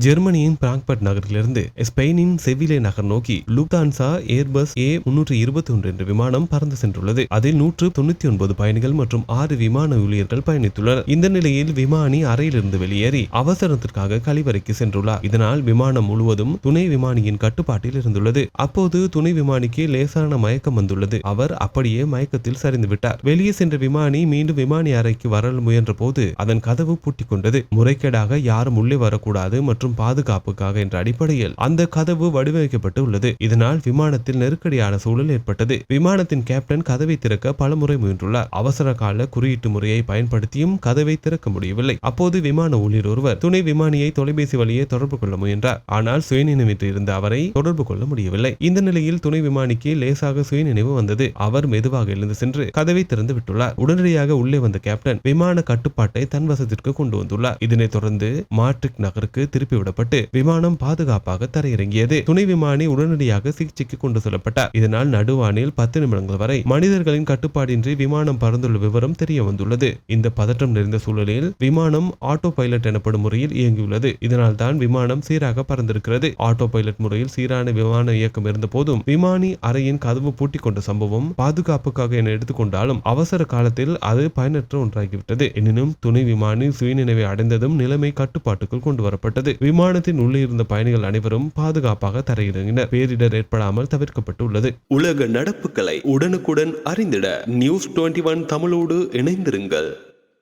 ஜெர்மனியின் பிராங்க்பர்ட் நகரிலிருந்து ஸ்பெயினின் செவிலே நகர் நோக்கி லுப்தான்சா ஏர்பஸ் A321 என்ற விமானம் பறந்து சென்றுள்ளது. அதில் 199 பயணிகள் மற்றும் 6 விமான ஊழியர்கள் பயணித்துள்ளனர். இந்த நிலையில் விமானி அறையிலிருந்து வெளியேறி அவசரத்திற்காக கழிவறைக்கு சென்றுள்ளார். இதனால் விமானம் முழுவதும் துணை விமானியின் கட்டுப்பாட்டில் இருந்துள்ளது. அப்போது துணை விமானிக்கு லேசான மயக்கம் வந்துள்ளது. அவர் அப்படியே மயக்கத்தில் சரிந்து விட்டார். வெளியே சென்ற விமானி மீண்டும் விமானி அறைக்கு வர முயன்ற போது அதன் கதவு பூட்டிக் கொண்டது. முறைகேடாக யாரும் உள்ளே வரக்கூடாது மற்றும் பாதுகாப்புக்காக என்ற அடிப்படையில் அந்த கதவு வடிவமைக்கப்பட்டு உள்ளது. இதனால் விமானத்தில் நெருக்கடியான சூழல் ஏற்பட்டது. விமானத்தின் கேப்டன் கதவை திறக்க பலமுறை முயன்றுள்ளார். அவசர கால குறியீட்டு முறையை பயன்படுத்தியும் கதவை திறக்க முடியவில்லை. அப்போது விமான ஊழியர் ஒருவர் துணை விமானியை தொலைபேசி வழியே தொடர்பு கொள்ள முயன்றார். ஆனால் சுயநினைவின்றி இருந்த அவரை தொடர்பு கொள்ள முடியவில்லை. இந்த நிலையில் துணை விமானிக்கு லேசாக சுயநினைவு வந்தது. அவர் மெதுவாக எழுந்து சென்று கதவை திறந்து விட்டுள்ளார். உடனடியாக உள்ளே வந்த கேப்டன் விமான கட்டுப்பாட்டை தன் வசத்திற்கு கொண்டு வந்துள்ளார். இதனைத் தொடர்ந்து மாட்ரிக் நகருக்கு திருப்பிவிடப்பட்டு விமானம் பாதுகாப்பாக தரையிறங்கியது. துணை விமானி உடனடியாக சிகிச்சைக்கு கொண்டு செல்லப்பட்டார். இதனால் நடுவானில் 10 நிமிடங்கள் வரை மனிதர்களின் கட்டுப்பாடின்றி விமானம் பறந்துள்ள விவரம் தெரிய வந்துள்ளது. இந்த பதற்றம் நிறைந்த சூழலில் விமானம் ஆட்டோ பைலட் எனப்படும் முறையில் இயங்கியுள்ளது. இதனால் தான் விமானம் சீராக பறந்திருக்கிறது. ஆட்டோ பைலட் முறையில் சீரான விமான இயக்கம் இருந்த போதும் விமானி அறையின் கதவு பூட்டிக் கொண்ட சம்பவம் பாதுகாப்புக்காக என எடுத்துக்கொண்டாலும் அவசர காலத்தில் அது பயனற்ற ஒன்றாகிவிட்டது. எனினும் துணை விமானி சுயநினைவை அடைந்ததும் நிலைமை கட்டுப்பாட்டுக்குள் கொண்டு வரப்பட்டது. விமானத்தின் உள்ளே இருந்த பயணிகள் அனைவரும் பாதுகாப்பாக தரையிறங்கினர். பேரிடர் ஏற்படாமல் தவிர்க்கப்பட்டுள்ளது. உலக நடப்புகளை உடனுக்குடன் அறிந்திட News 21 தமிழோடு இணைந்திருங்கள்.